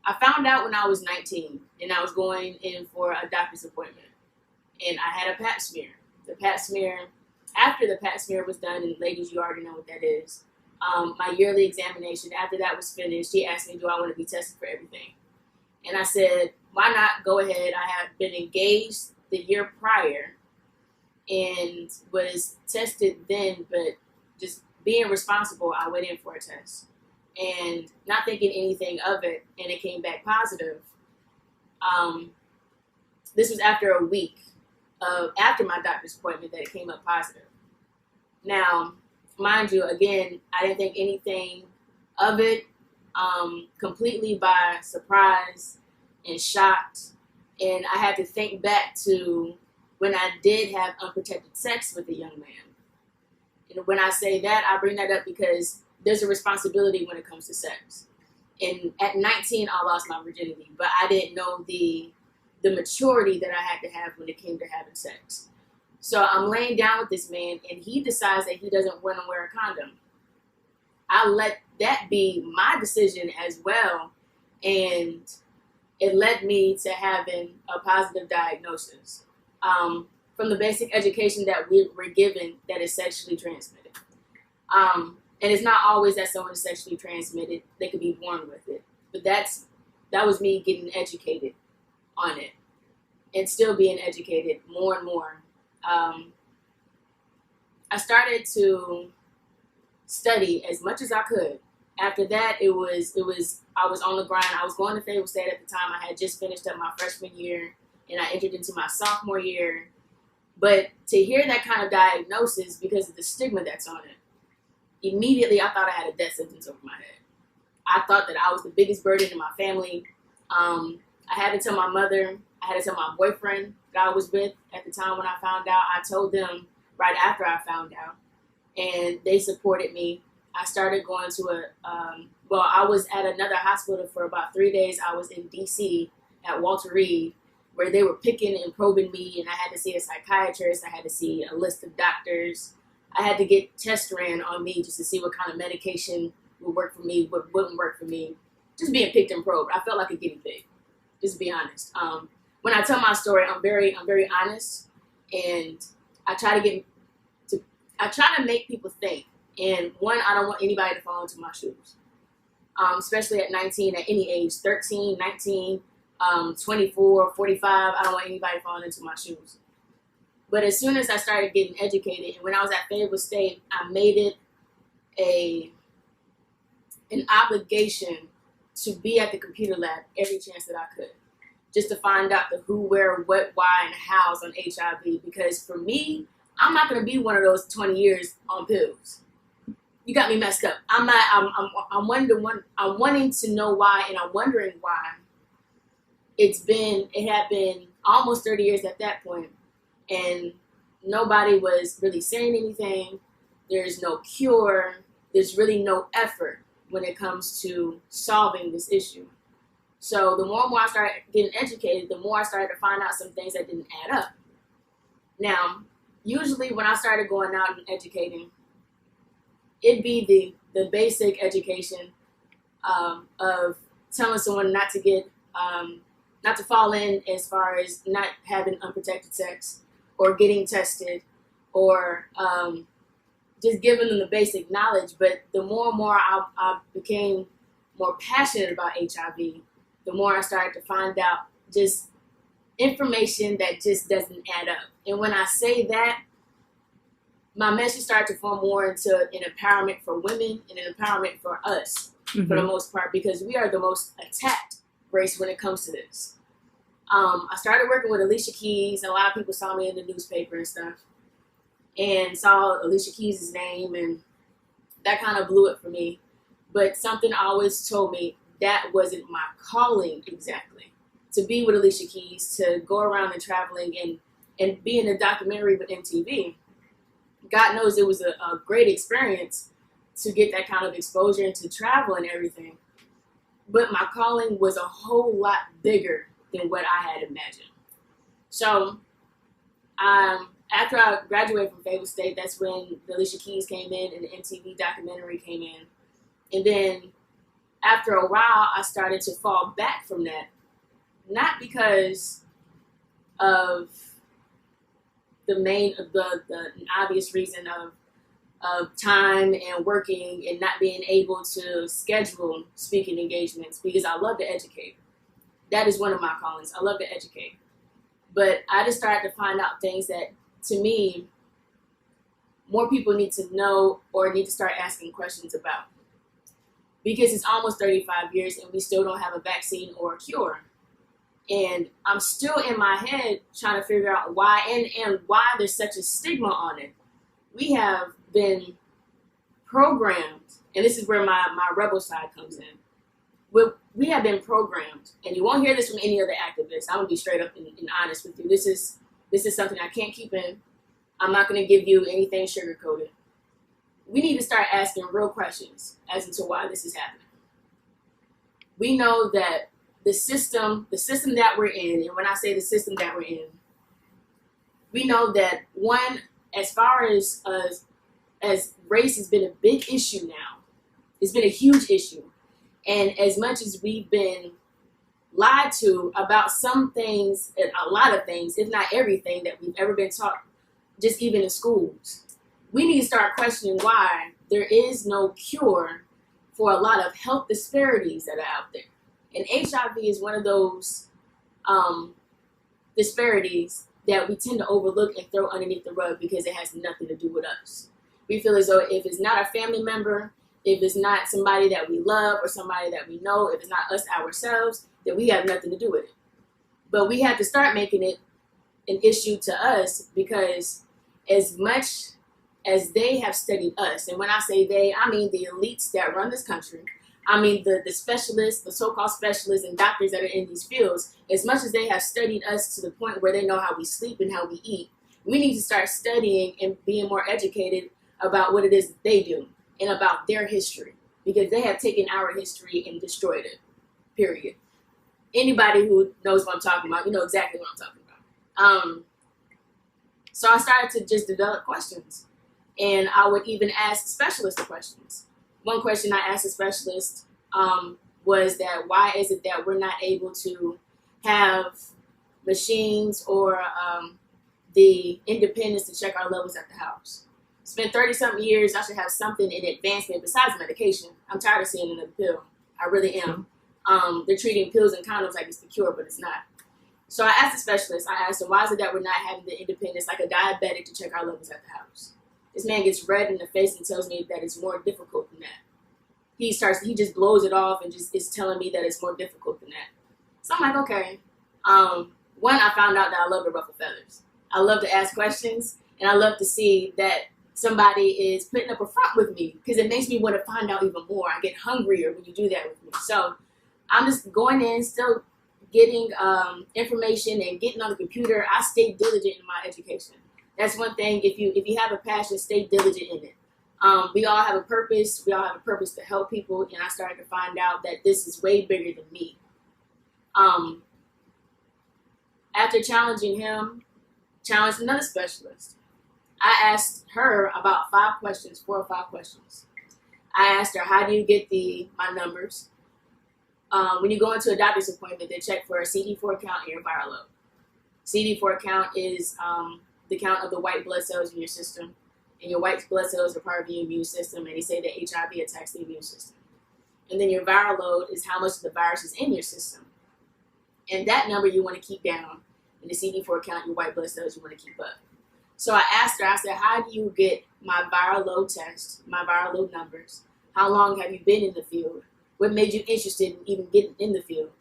I found out when I was 19, and I was going in for a doctor's appointment, and I had a pap smear. The pap smear, after the pap smear was done, and ladies, you already know what that is. My yearly examination, after that was finished, he asked me, do I want to be tested for everything? And I said, why not go ahead? I have been engaged the year prior and was tested then, but just being responsible, I went in for a test. And not thinking anything of it, and it came back positive. This was after a week after my doctor's appointment that it came up positive. Now, mind you, again, I didn't think anything of it, completely by surprise and shocked. And I had to think back to when I did have unprotected sex with a young man. And when I say that, I bring that up because there's a responsibility when it comes to sex. And at 19, I lost my virginity, but I didn't know the maturity that I had to have when it came to having sex. So I'm laying down with this man, and he decides that he doesn't want to wear a condom. I let that be my decision as well, and it led me to having a positive diagnosis from the basic education that we were given that is sexually transmitted. And it's not always that someone is sexually transmitted. They could be born with it. But that was me getting educated on it and still being educated more and more. I started to study as much as I could. After that, I was on the grind. I was going to Fayetteville State at the time. I had just finished up my freshman year, and I entered into my sophomore year. But to hear that kind of diagnosis, because of the stigma that's on it, immediately I thought I had a death sentence over my head. I thought that I was the biggest burden in my family. I had to tell my mother. I had to tell my boyfriend that I was with at the time when I found out. I told them right after I found out, and they supported me. I started going to I was at another hospital for about 3 days. I was in D.C. at Walter Reed, where they were picking and probing me, and I had to see a psychiatrist. I had to see a list of doctors. I had to get tests ran on me just to see what kind of medication would work for me, what wouldn't work for me. Just being picked and probed. I felt like a guinea pig, just to be honest. When I tell my story, I'm very honest, and I try to make people think. And one, I don't want anybody to fall into my shoes, especially at 19, at any age, 13, 19, 24, 45. I don't want anybody falling into my shoes. But as soon as I started getting educated, and when I was at Fayetteville State, I made it an obligation to be at the computer lab every chance that I could, just to find out the who, where, what, why, and hows on HIV. Because for me, I'm not going to be one of those 20 years on pills. You got me messed up. I'm wanting to know why, and I'm wondering why. It had been almost 30 years at that point, and nobody was really saying anything. There's no cure. There's really no effort when it comes to solving this issue. So the more and more I started getting educated, the more I started to find out some things that didn't add up. Now, usually when I started going out and educating, it'd be the basic education of telling someone not to get, not to fall in as far as not having unprotected sex or getting tested or just giving them the basic knowledge. But the more and more I became more passionate about HIV, the more I started to find out just information that just doesn't add up. And when I say that, my message started to form more into an empowerment for women and an empowerment for us, for the most part, because we are the most attacked race when it comes to this. I started working with Alicia Keys, and a lot of people saw me in the newspaper and stuff, and saw Alicia Keys' name, and that kind of blew it for me. But something always told me that wasn't my calling exactly, to be with Alicia Keys, to go around and traveling and be in a documentary with MTV. God knows it was a great experience to get that kind of exposure and to travel and everything. But my calling was a whole lot bigger than what I had imagined. So after I graduated from Fayetteville State, that's when the Alicia Keys came in and the MTV documentary came in. And then after a while, I started to fall back from that, not because of the obvious reason of time and working and not being able to schedule speaking engagements, because I love to educate. That is one of my callings. I love to educate. But I just started to find out things that, to me, more people need to know or need to start asking questions about. Because it's almost 35 years and we still don't have a vaccine or a cure. And I'm still in my head trying to figure out why and why there's such a stigma on it. We have been programmed, and this is where my rebel side comes in. We have been programmed, and you won't hear this from any other activists. I'm gonna be straight up and honest with you. This is something I can't keep in. I'm not gonna give you anything sugar-coated. We need to start asking real questions as to why this is happening. We know that the system that we're in, and when I say the system that we're in, we know that one, as far as race has been a big issue now, it's been a huge issue. And as much as we've been lied to about some things, and a lot of things, if not everything that we've ever been taught, just even in schools, we need to start questioning why there is no cure for a lot of health disparities that are out there. And HIV is one of those disparities that we tend to overlook and throw underneath the rug because it has nothing to do with us. We feel as though if it's not a family member, if it's not somebody that we love or somebody that we know, if it's not us ourselves, then we have nothing to do with it. But we have to start making it an issue to us, because as much as they have studied us, and when I say they, I mean the elites that run this country, I mean the specialists, the so-called specialists and doctors that are in these fields, as much as they have studied us to the point where they know how we sleep and how we eat, we need to start studying and being more educated about what it is that they do and about their history, because they have taken our history and destroyed it, period. Anybody who knows what I'm talking about, you know exactly what I'm talking about. So I started to just develop questions, and I would even ask specialists questions. One question I asked a specialist was that why is it that we're not able to have machines or the independence to check our levels at the house? It's been 30-something years. I should have something in advancement besides medication. I'm tired of seeing another pill. I really am. They're treating pills and condoms like it's the cure, but it's not. So I asked the specialist, I asked him, why is it that we're not having the independence like a diabetic to check our levels at the house? This man gets red in the face and tells me that it's more difficult than that. He just blows it off and just is telling me that it's more difficult than that. So I'm like, okay. One, I found out that I love to ruffle feathers. I love to ask questions, and I love to see that somebody is putting up a front with me, because it makes me want to find out even more. I get hungrier when you do that with me. So I'm just going in, still getting information and getting on the computer. I stay diligent in my education. That's one thing. If you have a passion, stay diligent in it. We all have a purpose. We all have a purpose to help people, and I started to find out that this is way bigger than me. After challenging him, challenged another specialist. I asked her about 4 or 5 questions. I asked her, how do you get my numbers? When you go into a doctor's appointment, they check for a CD4 count and your viral load. CD4 count is the count of the white blood cells in your system. And your white blood cells are part of the immune system, and they say that HIV attacks the immune system. And then your viral load is how much of the virus is in your system. And that number you want to keep down. And the CD4 count, your white blood cells, you want to keep up. So I asked her, I said, how do you get my viral load test, my viral load numbers? How long have you been in the field? What made you interested in even getting in the field?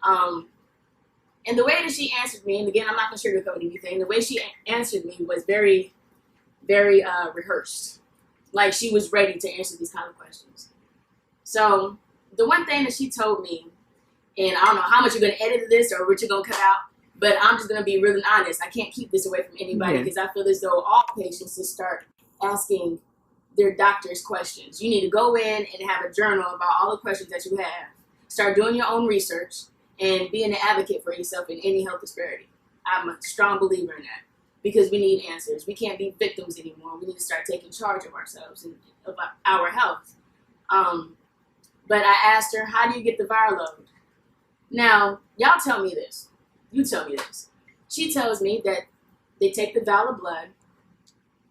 And the way that she answered me, and again, I'm not going to sugarcoat anything, the way she answered me was very, very rehearsed. Like she was ready to answer these kind of questions. So the one thing that she told me, and I don't know how much you're going to edit this or what you're going to cut out, but I'm just going to be really honest. I can't keep this away from anybody because I feel as though all patients should start asking their doctors questions. You need to go in and have a journal about all the questions that you have. Start doing your own research and being an advocate for yourself in any health disparity. I'm a strong believer in that because we need answers. We can't be victims anymore. We need to start taking charge of ourselves and of our health. But I asked her, how do you get the viral load? Now, y'all tell me this. You tell me this. She tells me that they take the vial of blood,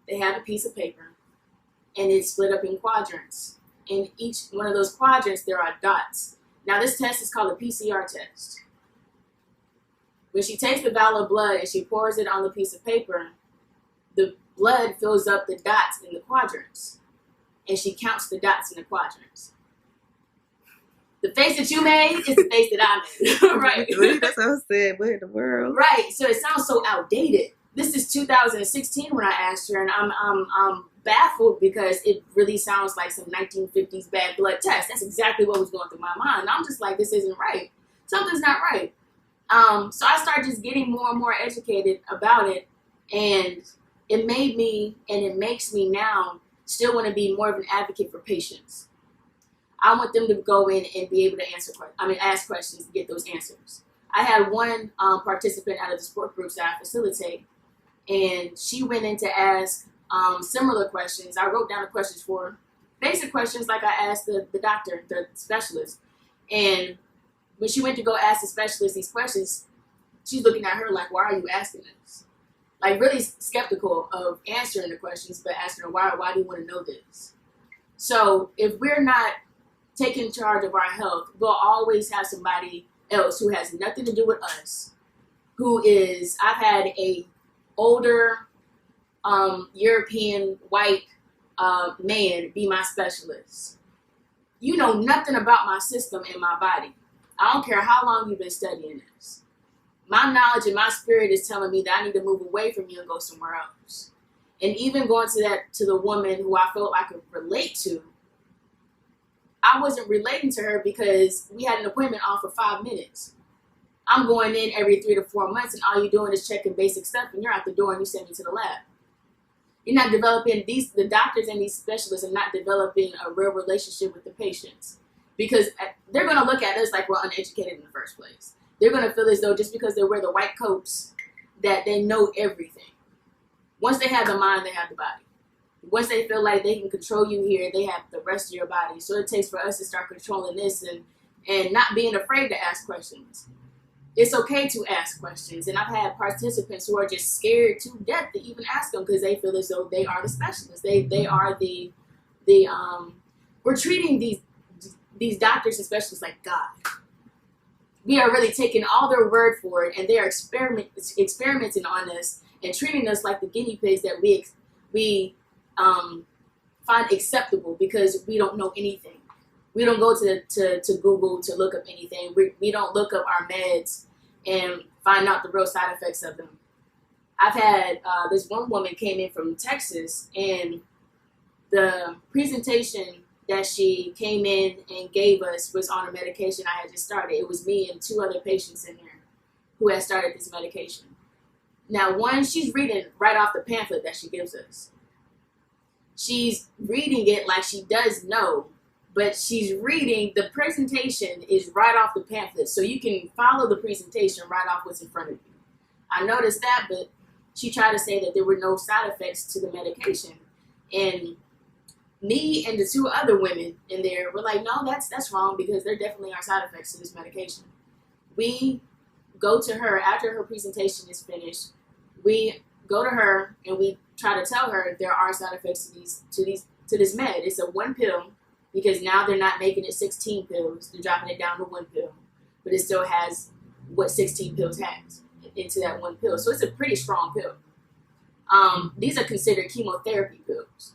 they have a piece of paper, and it's split up in quadrants. In each one of those quadrants, there are dots. Now, this test is called a PCR test. When she takes the vial of blood and she pours it on the piece of paper, the blood fills up the dots in the quadrants. And she counts the dots in the quadrants. The face that you made is the face that I made, right? That's what I said. What in the world? Right. So it sounds so outdated. This is 2016 when I asked her, and I'm baffled because it really sounds like some 1950s bad blood test. That's exactly what was going through my mind. I'm just like, this isn't right. Something's not right. So I started just getting more and more educated about it, and it made me, and it makes me now still want to be more of an advocate for patients. I want them to go in and be able to ask questions and get those answers. I had one participant out of the sport groups that I facilitate, and she went in to ask similar questions. I wrote down the questions for her, basic questions like I asked the doctor, the specialist. And when she went to go ask the specialist these questions, she's looking at her like, why are you asking this? Like really skeptical of answering the questions, but asking her, why do you want to know this? So if we're not taking charge of our health, we'll always have somebody else who has nothing to do with us, I've had a older European white man be my specialist. You know nothing about my system and my body. I don't care how long you've been studying this. My knowledge and my spirit is telling me that I need to move away from you and go somewhere else. And even going to the woman who I felt I could relate to, I wasn't relating to her because we had an appointment on for 5 minutes. I'm going in every 3 to 4 months, and all you're doing is checking basic stuff, and you're out the door and you send me to the lab. You're not developing, the doctors and these specialists are not developing a real relationship with the patients, because they're going to look at us like we're uneducated in the first place. They're going to feel as though just because they wear the white coats that they know everything. Once they have the mind, they have the body. Once they feel like they can control you here, they have the rest of your body. So it takes for us to start controlling this and not being afraid to ask questions. It's okay to ask questions. And I've had participants who are just scared to death to even ask them because they feel as though they are the specialists. They are we're treating these doctors and specialists like God. We are really taking all their word for it, and they are experimenting on us and treating us like the guinea pigs that we find acceptable because we don't know anything. We don't go to Google to look up anything. We don't look up our meds and find out the real side effects of them. I've had this one woman came in from Texas, and the presentation that she came in and gave us was on a medication I had just started. It was me and 2 other patients in there who had started this medication. Now, one, she's reading right off the pamphlet that she gives us. She's reading it like she does know, but she's reading, the presentation is right off the pamphlet, so you can follow the presentation right off what's in front of you. I noticed that, but she tried to say that there were no side effects to the medication. And me and the 2 other women in there were like, no, that's wrong, because there definitely are side effects to this medication. We go to her after her presentation is finished. We go to her and we try to tell her there are side effects to this med. It's a 1 pill, because now they're not making it 16 pills. They're dropping it down to 1 pill, but it still has what 16 pills has into that 1 pill. So it's a pretty strong pill. These are considered chemotherapy pills.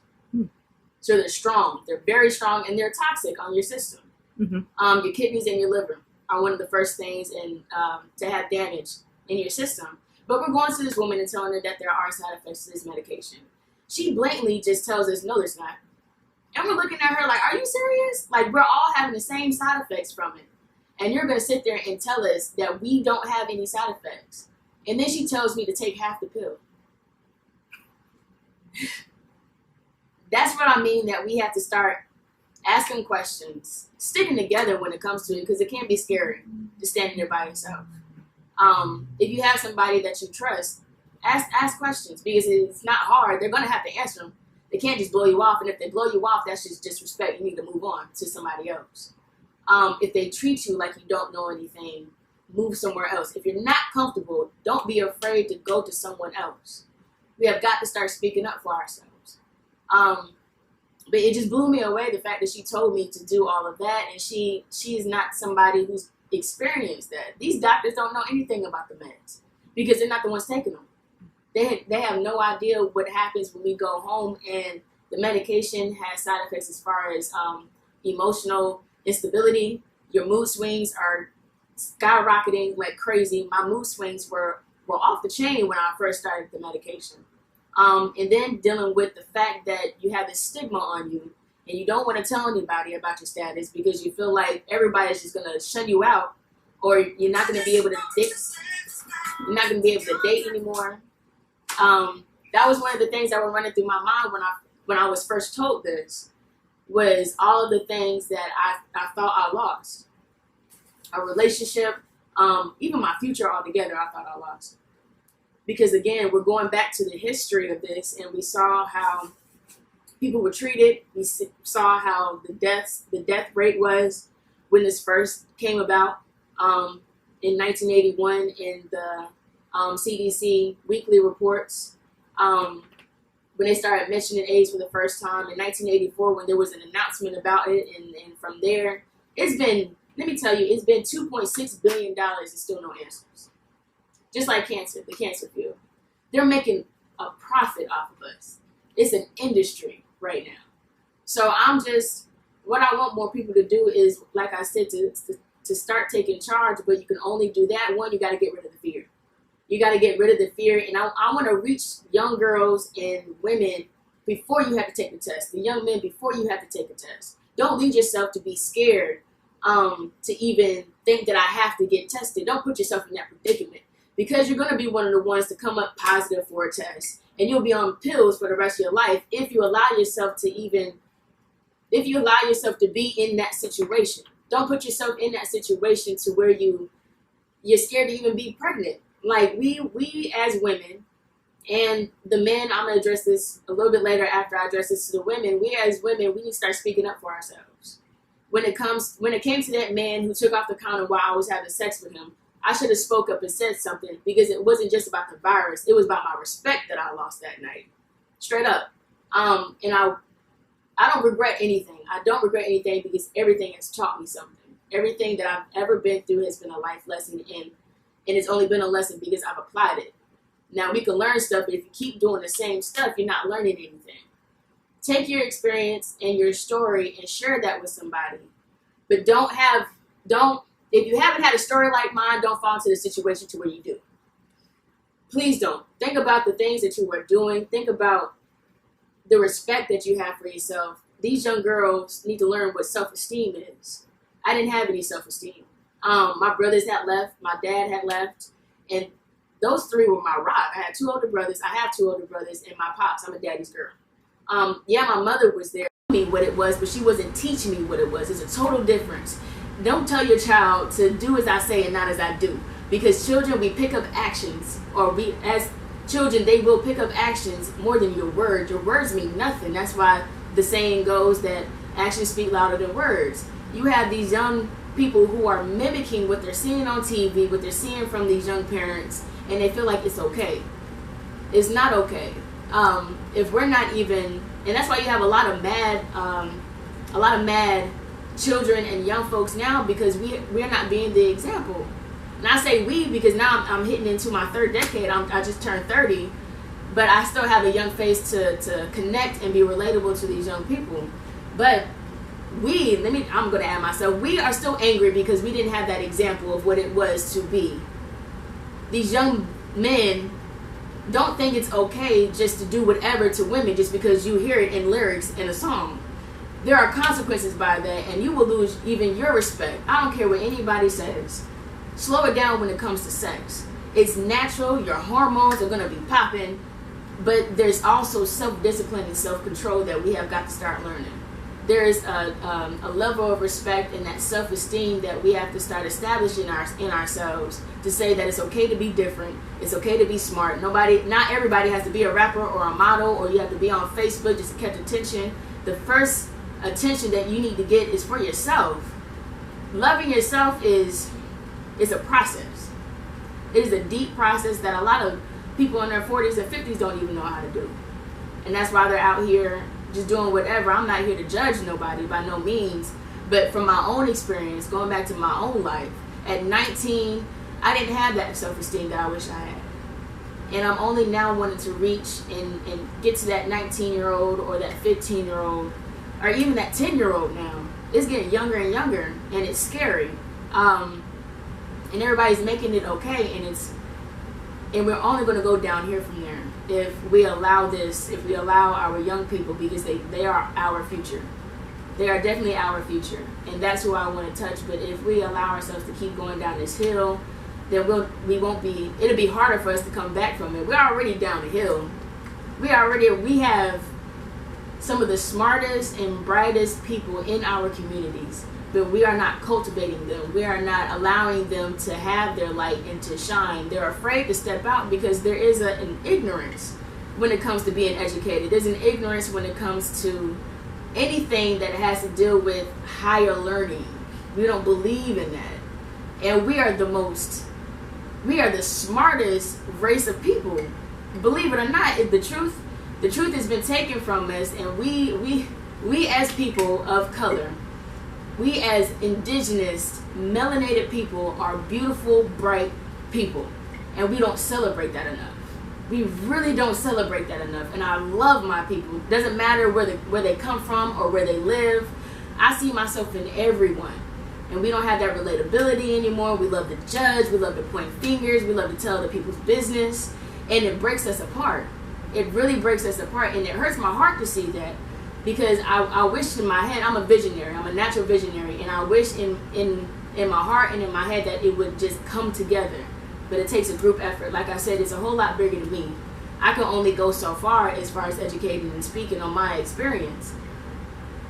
So they're strong. They're very strong, and they're toxic on your system. Mm-hmm. Your kidneys and your liver are one of the first things to have damage in your system. But we're going to this woman and telling her that there are side effects to this medication. She blatantly just tells us, no, there's not. And we're looking at her like, are you serious? Like, we're all having the same side effects from it. And you're going to sit there and tell us that we don't have any side effects. And then she tells me to take half the pill. That's what I mean, that we have to start asking questions, sticking together when it comes to it, because it can be scary to stand there by yourself. If you have somebody that you trust, ask questions, because it's not hard. They're going to have to answer them. They can't just blow you off, and if they blow you off, that's just disrespect. You need to move on to somebody else. If they treat you like you don't know anything, move somewhere else. If you're not comfortable, don't be afraid to go to someone else. We have got to start speaking up for ourselves. But it just blew me away, the fact that she told me to do all of that, and she is not somebody who's experienced that. These doctors don't know anything about the meds because they're not the ones taking them. They have no idea what happens when we go home, and the medication has side effects as far as emotional instability. Your mood swings are skyrocketing like crazy. My mood swings were off the chain when I first started the medication. And then dealing with the fact that you have this stigma on you and you don't want to tell anybody about your status because you feel like everybody's just going to shut you out, or you're not going to be able to date. You're not going to be able to date anymore. That was one of the things that were running through my mind when I was first told this, was all of the things that I thought I lost. A relationship, even my future altogether, I thought I lost. Because again, we're going back to the history of this, and we saw how people were treated. We saw how the death rate was when this first came about in 1981 in the CDC weekly reports. When they started mentioning AIDS for the first time in 1984, when there was an announcement about it, and from there, it's been, let me tell you, it's been $2.6 billion and still no answers. Just like cancer, the cancer field. They're making a profit off of us. It's an industry right now. So what I want more people to do is, like I said, to start taking charge, but you can only do that. One, you got to get rid of the fear. You got to get rid of the fear. And I want to reach young girls and women before you have to take the test. The young men before you have to take a test. Don't lead yourself to be scared to even think that I have to get tested. Don't put yourself in that predicament, because you're going to be one of the ones to come up positive for a test, and you'll be on pills for the rest of your life if you allow yourself to be in that situation. Don't put yourself in that situation to where you're scared to even be pregnant. Like we as women, and the men, I'm going to address this a little bit later after I address this to the women. We as women, we need to start speaking up for ourselves. When it came to that man who took off the counter while I was having sex with him, I should have spoke up and said something, because it wasn't just about the virus. It was about my respect that I lost that night. Straight up. And I don't regret anything. I don't regret anything, because everything has taught me something. Everything that I've ever been through has been a life lesson, and it's only been a lesson because I've applied it. Now, we can learn stuff, but if you keep doing the same stuff, you're not learning anything. Take your experience and your story and share that with somebody. But if you haven't had a story like mine, don't fall into the situation to where you do. Please don't. Think about the things that you are doing. Think about the respect that you have for yourself. These young girls need to learn what self-esteem is. I didn't have any self-esteem. My brothers had left. My dad had left. And those three were my rock. I had two older brothers. I have two older brothers, and my pops. I'm a daddy's girl. My mother was there telling me what it was, but she wasn't teaching me what it was. It's a total difference. Don't tell your child to do as I say and not as I do. Because children, we pick up actions, as children, they will pick up actions more than your words. Your words mean nothing. That's why the saying goes that actions speak louder than words. You have these young people who are mimicking what they're seeing on TV, what they're seeing from these young parents, and they feel like it's okay. It's not okay. If we're not even, and that's why you have a lot of mad children and young folks now, because we're not being the example. And I say we because now I'm hitting into my third decade. I just turned 30, but I still have a young face to connect and be relatable to these young people. But I'm going to add myself, we are still angry because we didn't have that example of what it was to be. These young men don't think it's okay just to do whatever to women just because you hear it in lyrics in a song. There are consequences by that, and you will lose even your respect. I don't care what anybody says. Slow it down when it comes to sex. It's natural. Your hormones are going to be popping, but there's also self-discipline and self-control that we have got to start learning. There is a level of respect and that self-esteem that we have to start establishing in ourselves, to say that it's okay to be different. It's okay to be smart. Not everybody has to be a rapper or a model, or you have to be on Facebook just to catch attention. The first attention that you need to get is for yourself. loving yourself is a process. It is a deep process that a lot of people in their 40s and 50s don't even know how to do. And that's why they're out here just doing whatever. I'm not here to judge nobody by no means. But from my own experience, going back to my own life, at 19, I didn't have that self-esteem that I wish I had. And I'm only now wanting to reach and get to that 19-year-old or that 15-year-old or even that 10-year-old now. It's getting younger and younger, and it's scary. And everybody's making it okay, and we're only going to go down here from there if we allow this, if we allow our young people, because they are our future. They are definitely our future, and that's who I want to touch. But if we allow ourselves to keep going down this hill, then it'll be harder for us to come back from it. We're already down the hill. We have some of the smartest and brightest people in our communities, but we are not cultivating them. We are not allowing them to have their light and to shine. They're afraid to step out because there is an ignorance when it comes to being educated. There's an ignorance when it comes to anything that has to deal with higher learning. We don't believe in that. And we are the smartest race of people. Believe it or not, the truth has been taken from us, and we as people of color, we as indigenous, melanated people are beautiful, bright people. And we don't celebrate that enough. We really don't celebrate that enough. And I love my people. It doesn't matter where they come from or where they live. I see myself in everyone. And we don't have that relatability anymore. We love to judge. We love to point fingers. We love to tell other people's business. And it breaks us apart. It really breaks us apart. And it hurts my heart to see that. Because I wish in my head, I'm a visionary. I'm a natural visionary. And I wish in my heart and in my head that it would just come together. But it takes a group effort. Like I said, it's a whole lot bigger than me. I can only go so far as educating and speaking on my experience.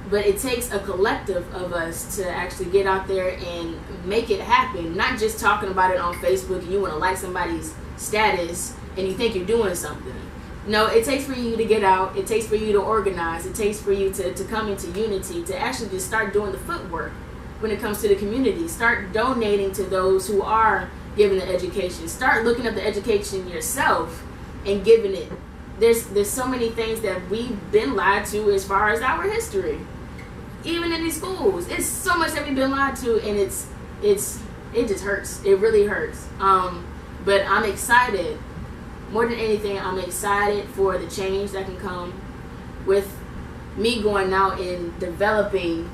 But it takes a collective of us to actually get out there and make it happen. Not just talking about it on Facebook and you want to like somebody's status and you think you're doing something. No, it takes for you to get out. It takes for you to organize. It takes for you to come into unity, to actually just start doing the footwork when it comes to the community. Start donating to those who are giving the education. Start looking up the education yourself and giving it. There's so many things that we've been lied to as far as our history. Even in these schools, it's so much that we've been lied to, and it just hurts. It really hurts. But I'm excited. More than anything, I'm excited for the change that can come with me going out and developing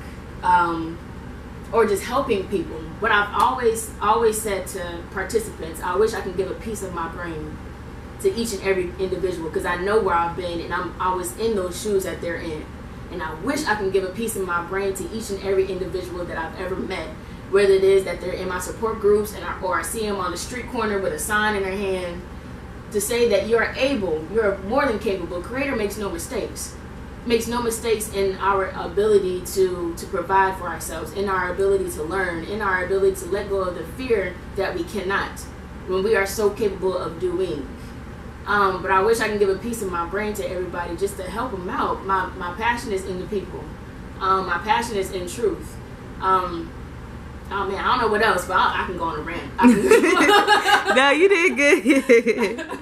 or just helping people. What I've always said to participants, I wish I can give a piece of my brain to each and every individual, because I know where I've been and I was in those shoes that they're in. And I wish I can give a piece of my brain to each and every individual that I've ever met, whether it is that they're in my support groups or I see them on the street corner with a sign in their hand, to say that you're more than capable. Creator makes no mistakes. Makes no mistakes in our ability to provide for ourselves, in our ability to learn, in our ability to let go of the fear that we cannot, when we are so capable of doing. But I wish I can give a piece of my brain to everybody just to help them out. My passion is in the people. My passion is in truth. Oh man, I don't know what else, but I can go on a rant. No, you did good.